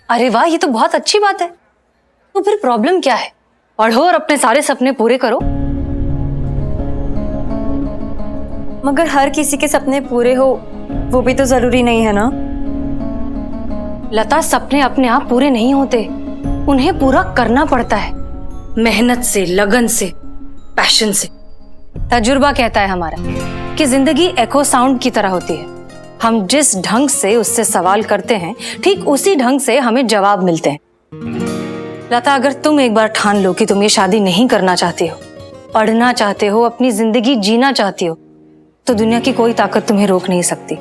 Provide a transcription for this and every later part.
अरे वाह, ये तो बहुत अच्छी बात है। तो फिर प्रॉब्लम क्या है? पढ़ो और अपने सारे सपने पूरे करो। मगर हर किसी के सपने पूरे हो वो भी तो जरूरी नहीं है ना। लता, सपने अपने आप पूरे नहीं होते, उन्हें पूरा करना पड़ता है, मेहनत से, लगन से, पैशन से। तजुर्बा कहता है हमारा कि जिंदगी एको साउंड की तरह होती है। हम जिस ढंग से उससे सवाल करते हैं, ठीक उसी ढंग से हमें जवाब मिलते हैं। लता, अगर तुम एक बार ठान लो कि तुम ये शादी नहीं करना चाहती हो, पढ़ना चाहते हो, अपनी जिंदगी जीना चाहती हो, तो दुनिया की कोई ताकत तुम्हें रोक नहीं सकती।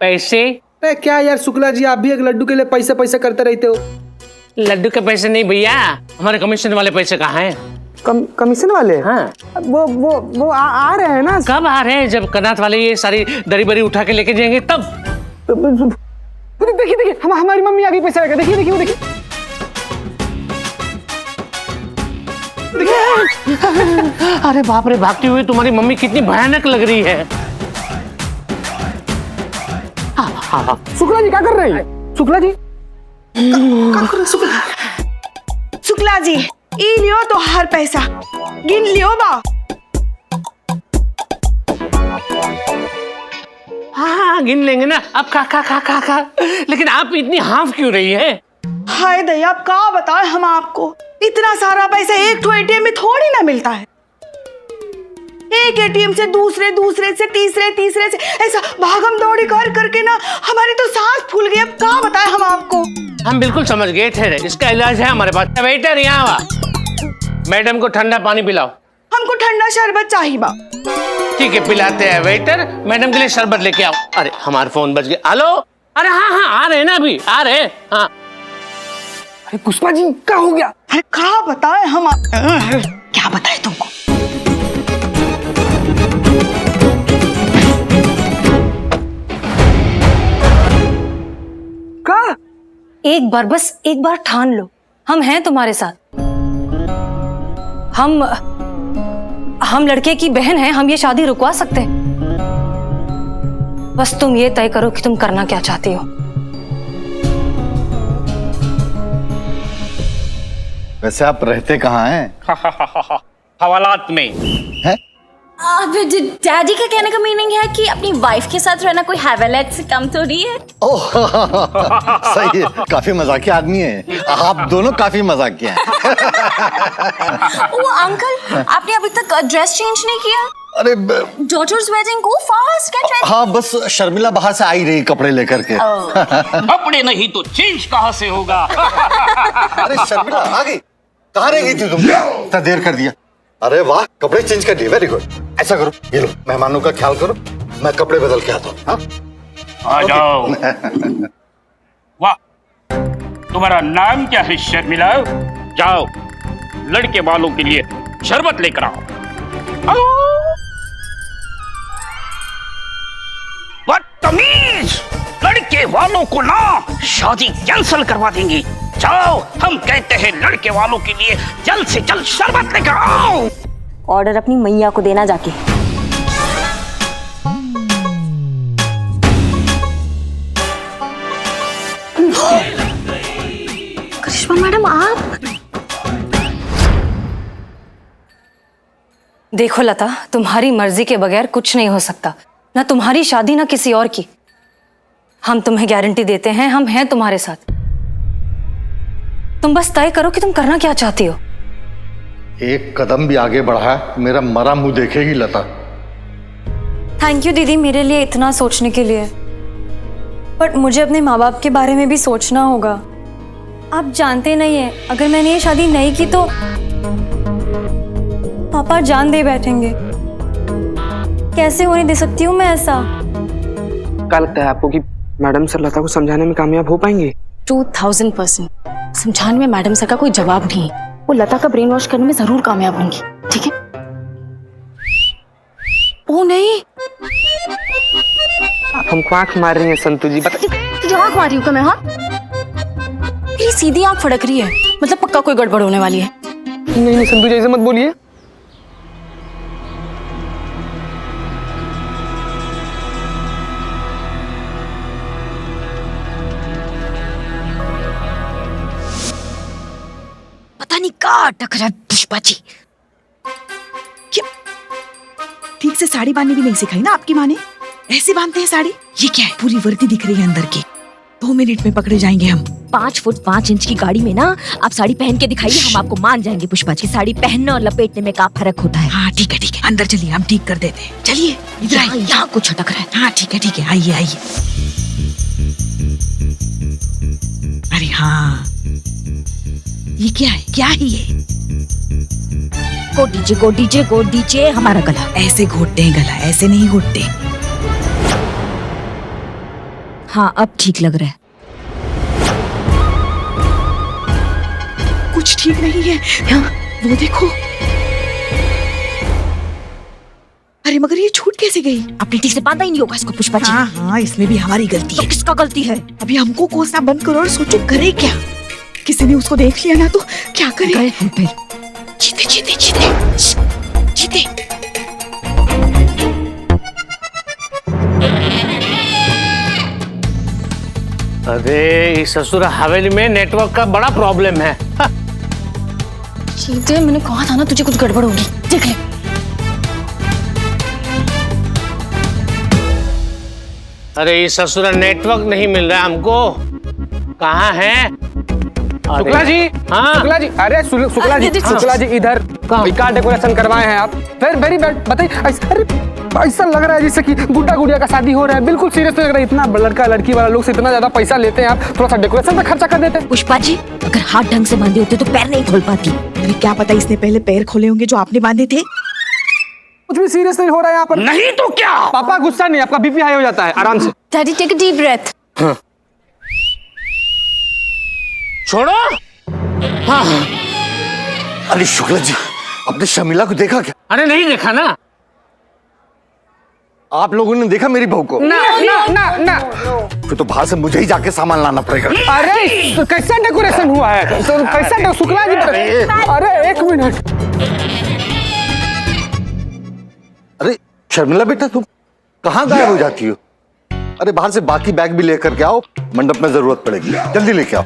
पैसे? क्या यार शुक्ला जी, आप भी एक लड्डू के लिए पैसे पैसे करते रहते हो। लड्डू के पैसे नहीं भैया, हमारे कमीशन वाले पैसे कहाँ हैं? कमीशन वाले? हाँ। वो आ रहे हैं ना। कब आ रहे हैं? जब कनाथ वाले ये सारी दरी बरी उठा के लेके जाएंगे तब। देखिए हमारी मम्मी आ गई पैसे लेकर। देखिए वो देखिए। अरे बाप रे, भागती हुई तुम्हारी मम्मी कितनी भयानक लग रही है। शुक्ला जी क्या कर रहे हैं? शुक्ला जी क्या कर रहे हैं? शुक्ला जी, ई लियो तो हर पैसा गिन लियो बा। हाँ गिन लेंगे ना। अब खा। लेकिन आप इतनी हाफ क्यों रही है? हाय दया, अब क्या बताएं हम आपको, इतना सारा पैसा एक तो एटीएम में थोड़ी ना मिलता है। एक एटीएम से दूसरे से तीसरे से ऐसा भागम दौड़ी कर करके ना हमारी तो सांस फूल गई। अब क्या बताएं हम आपको। हम बिल्कुल समझ गए थे, इसका इलाज है हमारे पास। वेटर यहाँ आ, मैडम को ठंडा पानी पिलाओ। हमको ठंडा शरबत चाहिए बा। ठीक है, पिलाते हैं। वेटर, मैडम के लिए शरबत लेके आओ। अरे हमारा फोन बज गया। हेलो? अरे हाँ आ रहे हैं ना, अभी आ रहे हैं। हाँ। अरे पुष्पा जी क्या हो गया? अरे क्या बताएं हम क्या बताएं तुमको। क्या? एक बार, बस एक बार ठान लो, हम हैं तुम्हारे साथ। हम लड़के की बहन हैं, हम ये शादी रुकवा सकते हैं। बस तुम ये तय करो कि तुम करना क्या चाहती हो। वैसे आप रहते कहाँ हैं? हवालात में। हैं? डैडी का कहने का मीनिंग है कि अपनी वाइफ के साथ रहना कोई हवालात से कम थोड़ी है। ओह सही है, काफी मजाकिया आदमी है आप दोनों, काफी मजाकिया हैं। वो अंकल, आपने अभी तक ड्रेस चेंज नहीं किया? अरे daughter's wedding, go fast, get ready. हाँ, बस शर्मिला बाहर से आई रही कपड़े लेकर के। कपड़े नहीं तो चेंज कहाँ से होगा? अरे शर्मिला आ गई, कहाँ रह गई थी तुम? इतना देर कर दिया। अरे वाह, कपड़े चेंज कर दिए, वेरी गुड। ऐसा करो, ये लो मेहमानों का ख्याल करो, मैं कपड़े बदल के आता हूँ। हाँ आ जाओ। वाह, तुम्हारा नाम क्या है शर्मिला? जाओ लड़के वालों के लिए शरबत लेकर आओ। बदतमीज, लड़के वालों को ना शादी कैंसिल करवा देंगी। जाओ, हम कहते हैं लड़के वालों के लिए जल्द से जल्द शरबत लेकर आओ। ऑर्डर अपनी मैया को देना जाके। करिश्मा मैडम, आप? देखो लता, तुम्हारी मर्जी के बगैर कुछ नहीं हो सकता, ना तुम्हारी शादी ना किसी और की। हम तुम्हें गारंटी देते हैं, हम हैं तुम्हारे साथ। तुम बस तय करो कि तुम करना क्या चाहती हो। एक कदम भी आगे बढ़ा मेरा मरा मुंह देखेगी लता। थैंक यू दीदी, मेरे लिए इतना सोचने के लिए। बट मुझे अपने माँ बाप के बारे में भी सोचना होगा। आप जानते नहीं है, अगर मैंने ये शादी नहीं की तो पापा जान दे बैठेंगे। कैसे होने दे सकती हूँ मैं ऐसा? क्या लगता है आपको कि मैडम सर लता को समझाने में कामयाब हो पाएंगे? 2000% समझाने में मैडम सर का कोई जवाब नहीं है। वो लता का ब्रेन वॉश करने में जरूर कामयाब होंगी, ठीक है? ओ नहीं, आप हमको आंख मार रही हैं संतू जी। तुझे आंख मारी हूँ क्या मैं? हाँ, मेरी सीधी आंख फड़क रही है, मतलब पक्का कोई गड़बड़ होने वाली है। नहीं संतू जी, ऐसे मत बोलिए। पानी का टकरा है पुष्पा जी। क्या ठीक से साड़ी बांधनी भी नहीं सिखाई ना आपकी माँ ने? ऐसे बांधते हैं साड़ी? ये क्या है? पूरी वर्दी दिख रही है अंदर की। 2 मिनट में पकड़े जाएंगे हम। 5 फुट 5 इंच की गाड़ी में ना आप साड़ी पहन के दिखाइए, हम आपको मान जाएंगे पुष्पा जी। साड़ी पहनने और लपेटने में क्या फर्क होता है? हाँ ठीक है ठीक है, अंदर चलिए, हम ठीक कर देते हैं। चलिए इधर आइए। यहाँ कुछ अटक रहा है। हाँ ठीक है आइए आइए। अरे हाँ, ये क्या है? क्या है ये? गोड दीजिए हमारा गला। ऐसे घोटते हैं गला, ऐसे नहीं घोटते। हाँ अब ठीक लग रहा है। कुछ ठीक नहीं है। हाँ, वो देखो। अरे मगर ये छूट कैसे गई? आपने ठीक से बांधा ही नहीं होगा इसको पुष्पा जी। हाँ, इसमें भी हमारी गलती तो है। किसका गलती है? अभी हमको कोसना बंद करो और सोचो करे क्या। किसी ने उसको देख लिया ना तो क्या करे? गए हम फिर। जीते। अरे इस ससुर हवेली में नेटवर्क का बड़ा प्रॉब्लम है। चीते, मैंने कहा था ना तुझे कुछ गड़बड़ होगी, देख ले। अरे इस ससुर नेटवर्क नहीं मिल रहा हमको। कहाँ है? शुक्ला जी। हाँ। शुक्ला जी, अरे शुक्ला जी इधर क्या डेकोरेशन करवाए हैं आप? Very bad. बताइए। अरे ऐसा लग रहा है जैसे कि गुड्डा गुड़िया का शादी हो रहा है। बिल्कुल सीरियस लग रहा है। इतना लड़का लड़की वाला लोग से इतना ज्यादा पैसा लेते हैं, आप थोड़ा सा डेकोरेशन पे खर्चा कर देते हैं। पुष्पा जी अगर हाथ ढंग से बांधे होते तो पैर नहीं खोल पाती। अरे क्या पता इसने पहले पैर खोले होंगे जो आपने बांधे थे। कुछ भी सीरियस नहीं हो रहा है यहाँ पर। नहीं तो क्या? पापा गुस्सा नहीं, आपका बीपी हाई हो जाता है। आराम से। Daddy take a deep breath. छोड़ो। हाँ। अरे शुक्ला जी, आपने शर्मिला को देखा क्या? अरे नहीं देखा ना। आप लोगों ने देखा मेरी बहू को? ना। फिर तो बाहर से मुझे ही जाके सामान लाना पड़ेगा। अरे तो कैसा डेकोरेशन हुआ है? तो कैसा शुक्ला जी? अरे 1 मिनट। अरे शर्मिला बेटा, तुम कहाँ गायब हो जाती हो? अरे बाहर से बाकी बैग भी लेकर के आओ, मंडप में जरूरत पड़ेगी। जल्दी लेके आओ।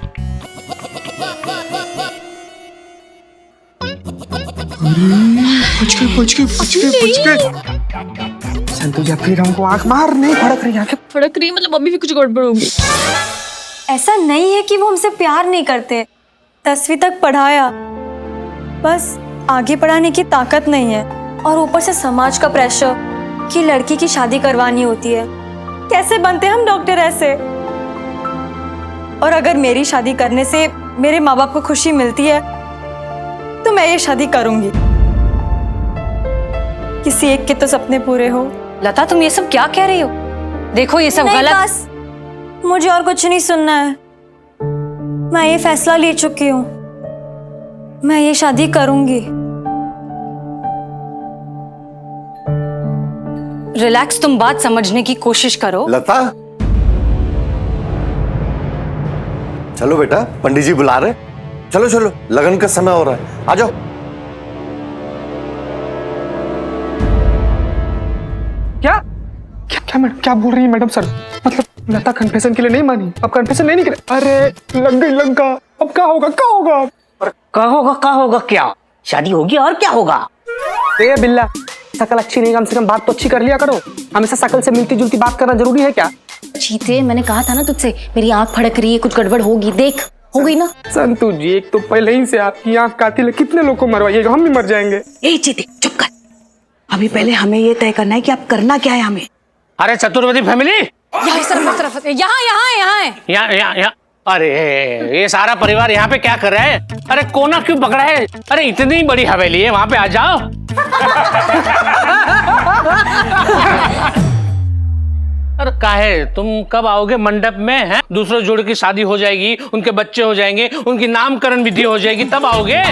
पूछ के। संतोजा फिर हमको आंख बाहर नहीं फड़क रही, आंखें फड़क रही है, मतलब अभी भी कुछ गड़बड़ होगी। ऐसा नहीं है कि वो हमसे प्यार नहीं करते। 10वीं तक पढ़ाया, बस आगे पढ़ाने की ताकत नहीं है। और ऊपर से समाज का प्रेशर कि लड़की की शादी करवानी होती है। कैसे बनते हम डॉक्टर ऐसे? और अगर मेरी शादी करने से मेरे माँ बाप को खुशी मिलती है तो मैं ये शादी करूंगी। किसी एक के तो सपने पूरे हो। लता तुम ये सब क्या कह रही हो? देखो ये सब नहीं, गलत। बस मुझे और कुछ नहीं सुनना है। मैं ये फैसला ले चुकी हूँ, मैं ये शादी करूंगी। रिलैक्स, तुम बात समझने की कोशिश करो। लता, चलो बेटा, पंडित जी बुला रहे। चलो लगन का समय हो रहा है, आ जाओ। क्या मैडम, क्या बोल रही है मैडम? सर मतलब लता कन्फेशन के लिए नहीं मानी? अब कन्फेशन नहीं करे? अरे लग गई लंका। अब क्या होगा? क्या होगा क्या? शादी होगी और क्या होगा? ए बिल्ला, शकल अच्छी नहीं, कम से कम बात तो अच्छी कर लिया करो। हमेशा शकल से मिलती जुलती बात करना जरूरी है क्या? चीते, मैंने कहा था ना तुझसे, मेरी आंख फड़क रही है, कुछ गड़बड़ होगी, देख हो गई ना। संतू जी, एक तो पहले ही से आपकी आंख कातिल है, कितने लोग को मरवाइएगा, हम भी मर जाएंगे। ए चीते, चुप कर। अभी पहले हमें ये तय करना है कि आप करना क्या है हमें। अरे चतुर्वेदी फैमिली, यहाँ। अरे ये सारा परिवार यहाँ पे क्या कर रहा है? अरे कोना क्यों पकड़ा है? अरे इतनी बड़ी हवेली है, वहां पे आ जाओ। अरे काहे, तुम कब आओगे मंडप में? हैं? दूसरे जोड़े की शादी हो जाएगी, उनके बच्चे हो जाएंगे, उनकी नामकरण विधि हो जाएगी, तब आओगे?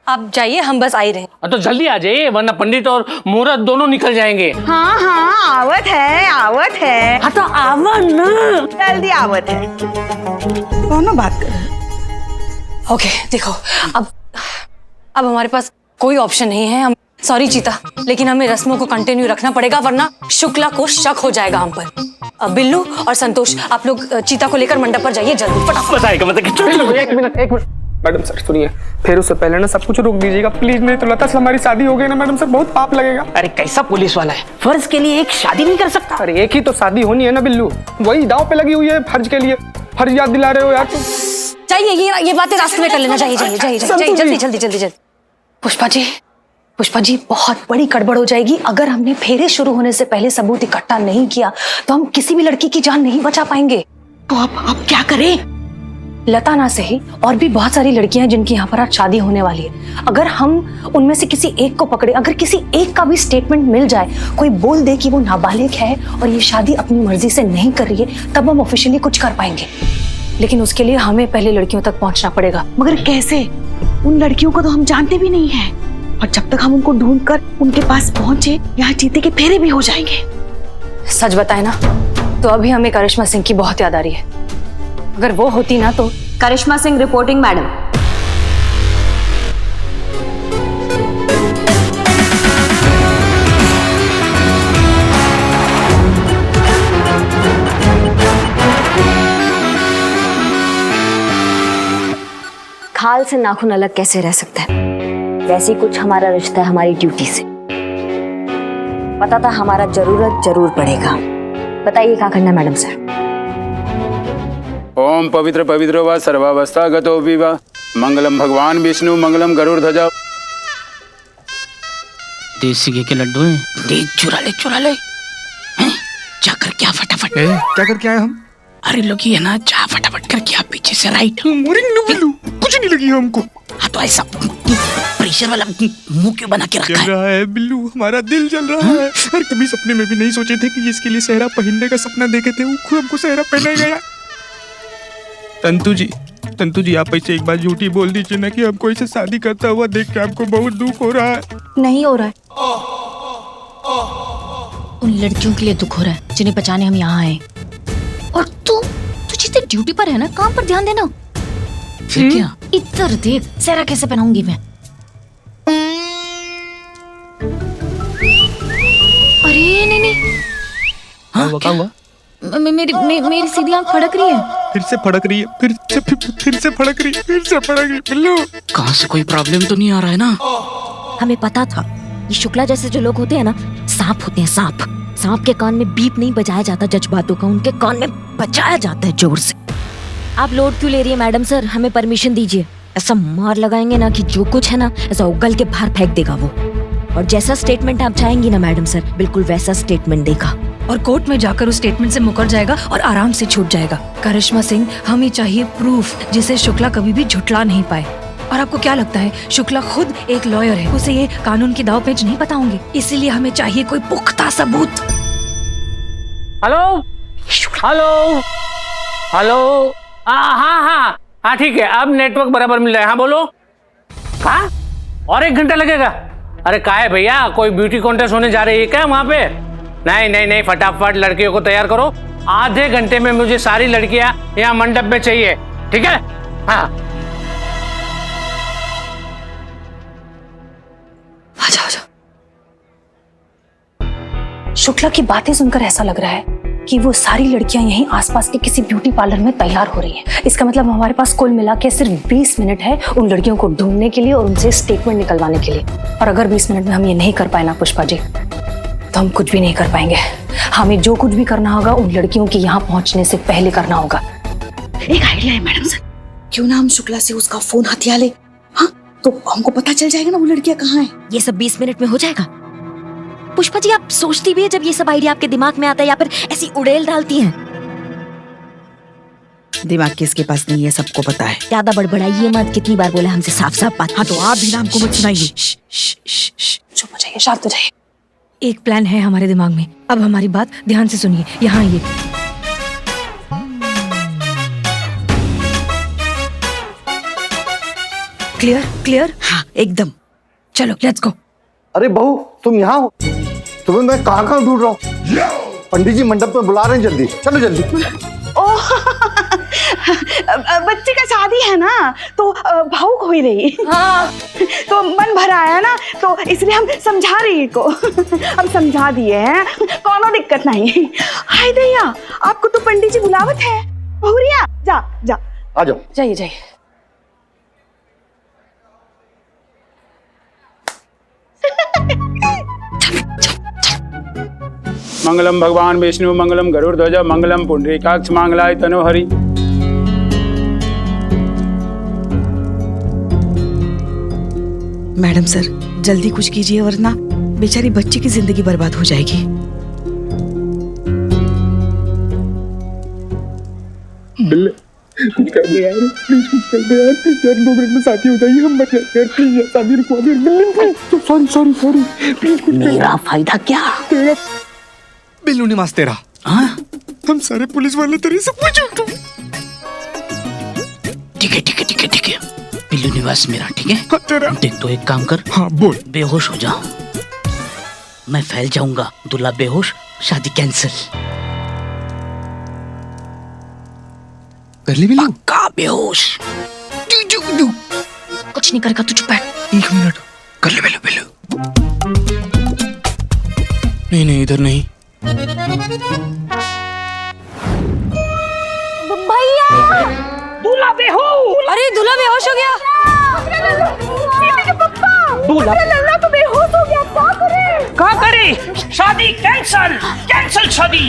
आप जाइए, हम बस आ ही रहे हैं। तो जल्दी आ जाइए, वरना पंडित और मुहूर्त दोनों निकल जाएंगे। हाँ आवत है। हाँ तो आवा ना, जल्दी आवत है। दोनों बात कर। ओके देखो, अब हमारे पास कोई ऑप्शन नहीं है। हम सॉरी चीता, लेकिन हमें रस्मों को कंटिन्यू रखना पड़ेगा, वरना शुक्ला को शक हो जाएगा हम पर। बिल्लू और संतोष, आप लोग चीता को लेकर मंडप पर जाइए जल्दी, फटाफट। बताएगा मतलब एक मिनट मैडम सर सुनिए, फिर उससे पहले ना सब कुछ रोक दीजिएगा प्लीज, नहीं तो लता से हमारी शादी हो गई ना मैडम सर, बहुत पाप लगेगा। अरे कैसा पुलिस वाला है, फर्ज के लिए एक शादी नहीं कर सकता? अरे एक ही तो शादी होनी है ना बिल्लू, वही दांव पे लगी हुई है फर्ज के लिए, फर्ज याद दिला रहे हो यार तुम। जाइए, ये बातें रास्ते में कर लेना, जाइए जल्दी। पुष्पा जी बहुत बड़ी गड़बड़ हो जाएगी। अगर हमने फेरे शुरू होने से पहले सबूत इकट्ठा नहीं किया तो हम किसी भी लड़की की जान नहीं बचा पाएंगे। तो अब क्या करें? लता ना सही और भी बहुत सारी लड़कियां हैं जिनकी यहाँ पर आज शादी होने वाली है। अगर हम उनमें से किसी एक को पकड़े, अगर किसी एक का भी स्टेटमेंट मिल जाए, कोई बोल दे कि वो नाबालिग है और ये शादी अपनी मर्जी से नहीं कर रही है, तब हम ऑफिशियली कुछ कर पाएंगे। लेकिन उसके लिए हमें पहले लड़कियों तक पहुंचना पड़ेगा। मगर कैसे? उन लड़कियों को तो हम जानते भी नहीं हैं, और जब तक हम उनको ढूंढकर उनके पास पहुंचे, यहाँ चीते के फेरे भी हो जाएंगे। सच बताए ना तो अभी हमें करिश्मा सिंह की बहुत याद आ रही है। अगर वो होती ना तो। करिश्मा सिंह रिपोर्टिंग मैडम। खाल से नाखून अलग कैसे रह सकता है? वैसे ही कुछ हमारा रिश्ता है हमारी ड्यूटी से। पता था हमारा जरूरत जरूर पड़ेगा। बताइए क्या करना है मैडम सर? ओम पवित्र पवित्रो वा सर्वावस्था गतो विवा मंगलम भगवान विष्णु मंगलम गरुड़ध्वजा। देसी घी के लड्डू हैं, देख चुरा ले हैं? जाकर क्या फटाफट। क्या करके आए हम? अरे लोग ये ना, जा फटाफट करके आप पीछे से राइट। कुछ नहीं लगी हमको। हाँ तो ऐसा प्रेशर वाला मुंह क्यों बना के रखा है? है बिल्लू, हमारा दिल जल रहा है। और कभी सपने में भी नहीं सोचे थे कि इसके लिए सेहरा पहनने का सपना देखे थे, वो खुद हमको सेहरा पहनाएगा यार। तंतु जी आप ऐसे एक बार झूठी बोल दीजिए ना कि हमको ऐसे शादी करता हुआ देख के आपको बहुत दुख हो रहा है। नहीं हो रहा है। उन लड़कियों के लिए दुख हो रहा है जिन्हें बचाने हम यहाँ आए। और तू जितने ड्यूटी पर है ना, काम पर ध्यान देना। फिर क्या? इधर देख, सेहरा कैसे पहनाऊंगी मैं। अरे नहीं हाँ क्या हुआ? मेरी सीधी आंख फड़क रही है। फिर से फड़क रही है, फिर से फड़क रही है बिल्लू। कहाँ से कोई प्रॉब्लम तो नहीं आ रहा है ना? हमें पता था ये शुक्ला जैसे जो लोग होते हैं ना, सांप होते हैं सांप के कान में बीप नहीं बजाया जाता जज्बातों का, उनके कान में बजाया जाता है जोर से। आप लोड क्यों ले रही है मैडम सर? हमें परमिशन दीजिए। ऐसा मार लगाएंगे ना कि जो कुछ है ना ऐसा उगल के बाहर फेंक देगा वो। और जैसा स्टेटमेंट आप चाहेंगी ना मैडम सर, बिल्कुल वैसा स्टेटमेंट देगा। और कोर्ट में जाकर उस स्टेटमेंट से मुकर जाएगा और आराम से छूट जाएगा। करिश्मा सिंह, हमें चाहिए प्रूफ जिसे शुक्ला कभी भी झुठला नहीं पाए। और आपको क्या लगता है शुक्ला खुद एक लॉयर है, उसे ये कानून की दाव पेच नहीं पता होंगे? इसीलिए हमें चाहिए कोई पुख्ता सबूत। हेलो हाँ ठीक है, अब नेटवर्क बराबर मिल रहा है। हाँ बोलो। कहाँ? और 1 घंटा लगेगा? अरे क्या है भैया, कोई ब्यूटी कॉन्टेस्ट होने जा रही है क्या वहाँ पे? नहीं, फटाफट लड़कियों को तैयार करो। आधे घंटे में मुझे सारी लड़कियां यहाँ मंडप में चाहिए, ठीक है? हाँ आजा। शुक्ला की बातें सुनकर ऐसा लग रहा है कि वो सारी लड़कियां यहीं आसपास के किसी ब्यूटी पार्लर में तैयार हो रही हैं। इसका मतलब हमारे पास कुल मिला के सिर्फ 20 मिनट है उन लड़कियों को ढूंढने के लिए और उनसे स्टेटमेंट निकलवाने के लिए। और अगर 20 मिनट में हम ये नहीं कर पाए ना पुष्पा जी, तो हम कुछ भी नहीं कर पाएंगे। हमें जो कुछ भी करना होगा उन लड़कियों की यहाँ पहुंचने से पहले करना होगा। एक आइडिया है मैडम सर, क्यों ना हम शुक्ला से उसका फोन हथिया ले? हाँ तो हमको पता चल जाएगा ना वो लड़कियां कहाँ हैं। ये सब 20 मिनट में हो जाएगा। पुष्पा जी आप सोचती भी है जब ये सब आइडिया आपके दिमाग में आता है, या फिर ऐसी उड़ेल डालती हैं? दिमाग किसके पास नहीं है, सबको पता है। ज्यादा बड़बड़ाइए मत, कितनी बार बोला हमसे साफ साफ बात। हाँ तो आप भी नाम को मत सुनाइए। चुप हो जाइए, शांत हो जाइए। एक प्लान है हमारे दिमाग में, अब हमारी बात ध्यान से सुनिए। यहाँ आइए। क्लियर? हाँ एकदम। चलो लेट्स गो। अरे बहू तुम यहाँ हो? तुम्हें मैं कहाँ ढूंढ रहा हूँ। पंडित जी मंडप में बुला रहे हैं, जल्दी चलो जल्दी। ओह बच्चे का शादी है ना तो भावुक हो ही रही। हाँ तो मन भरा है ना, तो इसलिए हम समझा रही को। हम समझा दिए हैं, कोनो दिक्कत नहीं। हाय दैया, आपको तो पंडित जी बुलावत है। बहुरिया जा जा आ जाओ। जाइए जाइए। मंगलम भगवान विष्णु मंगलम गरुड़ध्वज मंगलम पुंडरीकाक्ष मंगलाय तनोहरि। मैडम सर जल्दी कुछ कीजिए वरना बेचारी बच्ची की जिंदगी बर्बाद हो जाएगी। कुछ कर दे यार, प्लीज कुछ कर दे यार, यार 2 मिनट में शादी हो जाएगी, हम मर जाएंगे यार, प्लीज यार शादी रुकवा दे, बिल्ली सॉरी सॉरी सॉरी, प्लीज कुछ मेरा फायदा क्या? तेरा बिल्लू निवास तेरा। हाँ हम सारे पुलिस वाले तेरे से पूछो। ठीक है ठीक है ठीक है ठीक है, बिल्लू निवास मेरा, ठीक है। हाँ, तेरा देख तो एक काम कर। हाँ बोल। बेहोश हो जा, मैं फैल जाऊंगा, दूल्हा बेहोश, शादी कैंसिल। कर ली बिल्लू? पक्का बेहोश। कुछ नहीं करेगा, तू चुप बैठ। 1 मिनट कर ले बिल्लू बिल्लू। नहीं नहीं इधर नहीं। भैया दूल्हा बेहोश। अरे दूल्हा बेहोश हो गया। दूल्हा लल्ला तो बेहोश हो गया, क्या करे? क्या करे? शादी कैंसिल, कैंसिल शादी।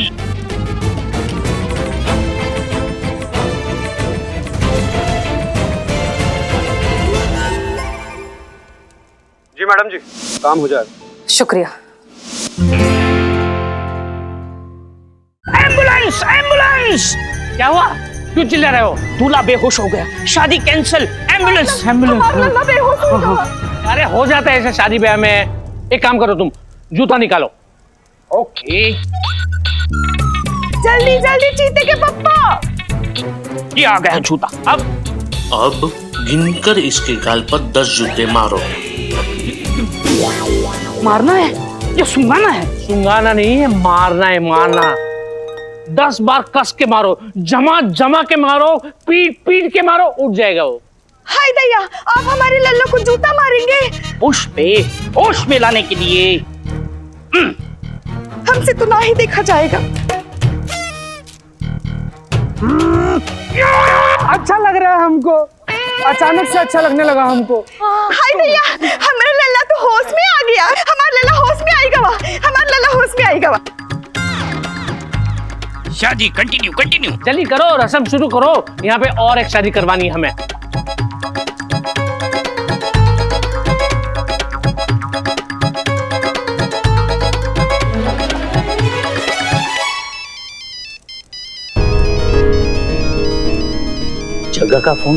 जी मैडम जी काम हो जाएगा। शुक्रिया। Ambulance ambulance. क्या हुआ, क्यों चिल्ला रहे हो? दूल्हा बेहोश हो गया, शादी कैंसिल, एम्बुलेंस एम्बुलेंस। लल्ला बेहोश हो गया। अरे हो जाता है ऐसे शादी ब्याह में। एक काम करो, तुम जूता निकालो। ओके, जल्दी जल्दी चीते के पप्पा। ये आ गया जूता। अब गिनकर इसके गाल पर 10 जूते मारो। मारना है या सुंगाना है? सुंगाना नहीं है, मारना है, मारना। 10 बार कस के मारो, जमा जमा के मारो, पीट पीट के मारो, उठ जाएगा वो। हाय दया, आप हमारे लल्लो को जूता मारेंगे? होश में लाने के लिए। हमसे तो ना ही देखा जाएगा। अच्छा लग रहा है हमको, अचानक से अच्छा लगने लगा हमको। हाय दया, हमारा लल्ला तो होश में आ गया। हमारा लल्ला होश में आएगा वा, हमारा लल्ला होश में आएगा वा। शादी कंटिन्यू कंटिन्यू। जल्दी करो, रस्म शुरू करो, यहाँ पे और एक शादी करवानी है हमें। जगह का फोन।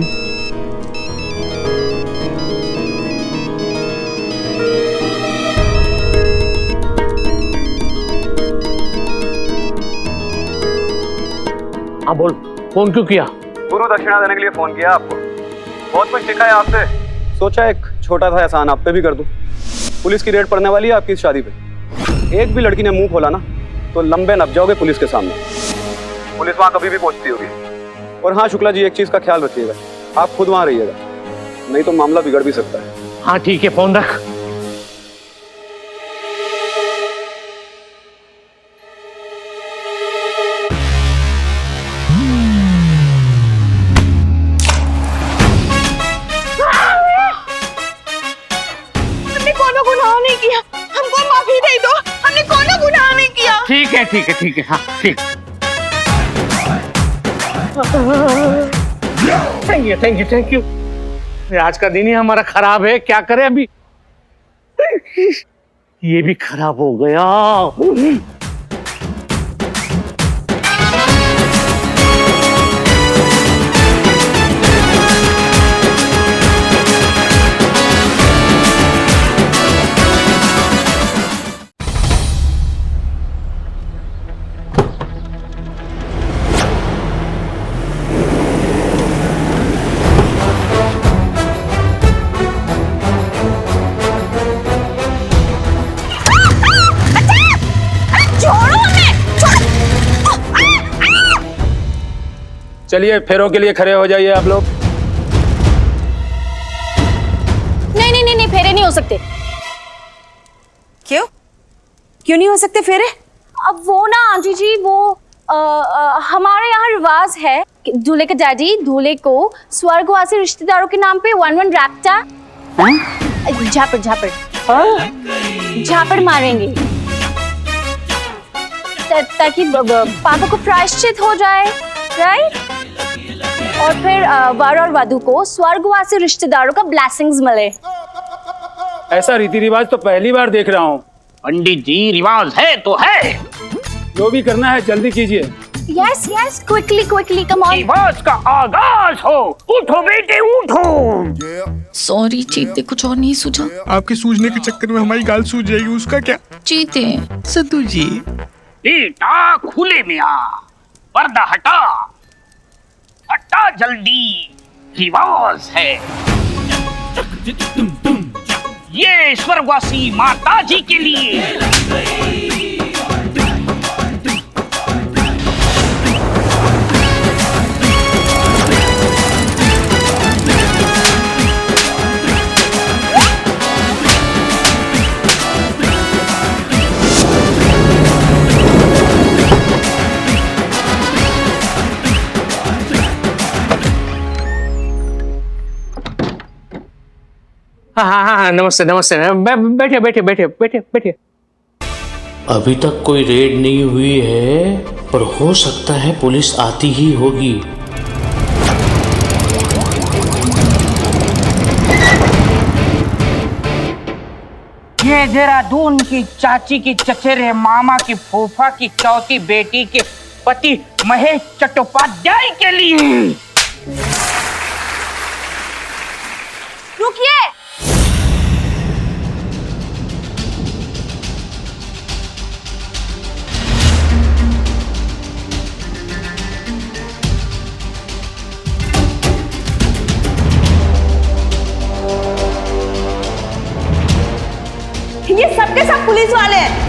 हाँ बोल, फोन क्यों किया? गुरु दक्षिणा देने के लिए फोन किया आपको। बहुत कुछ सीखा है आपसे, सोचा एक छोटा सा एहसान आप पे भी कर दूं। पुलिस की रेड पड़ने वाली है आपकी इस शादी पे। एक भी लड़की ने मुंह खोला ना तो लंबे नप जाओगे पुलिस के सामने। पुलिस वहां कभी भी पहुंचती होगी। और हाँ शुक्ला जी, एक चीज का ख्याल रखिएगा, आप खुद वहां रहिएगा, नहीं तो मामला बिगड़ भी सकता है। हाँ ठीक है, फोन रख। हमने कोनो गुनाह नहीं किया, हमको माफी दे दो। हमने कोनो गुनाह नहीं किया। ठीक है ठीक है ठीक है, हाँ ठीक। Thank you thank you thank you. आज का दिन ही हमारा खराब है, क्या करें अभी। ये भी खराब हो गया। चलिए फेरों के लिए खड़े हो जाइए आप लोग। नहीं नहीं नहीं नहीं, फेरे नहीं हो सकते। क्यों क्यों नहीं हो सकते फेरे? अब वो ना आंटी जी, वो हमारे यहाँ रिवाज है कि दूल्हे के डैडी दूल्हे को स्वर्गवासी रिश्तेदारों के नाम पे 1-1 रैप्टा झापड़ मारेंगे ताकि पापा को प्रायश्चित हो जाए, राइट? और फिर वर और वधू को स्वर्गवासी रिश्तेदारों का ब्लेसिंग्स मिले। ऐसा रीति रिवाज तो पहली बार देख रहा हूँ। पंडित जी, रिवाज है तो है। जो भी करना है जल्दी कीजिए। Yes yes, quickly come on. रिवाज का आगाज हो। उठो बेटे उठो। सॉरी चीते, कुछ और नहीं सूझा। आपके सूझने के चक्कर में हमारी गाल सूझ जाएगी, उसका क्या? चीते सद्दू जी, बेटा खुले में आ, पर्दा हटा, हटा जल्दी, रिवाज है। ये स्वर्गवासी माता जी के लिए। हाँ, नमस्ते नमस्ते। बैठे बैठे बैठे बैठे बैठे। अभी तक कोई रेड नहीं हुई है, पर हो सकता है पुलिस आती ही होगी। ये देहरादून की चाची की चचेरे मामा की फूफा की चौथी बेटी के पति महेश चट्टोपाध्याय के लिए। रुकिए, ये सबके सब पुलिस वाले हैं।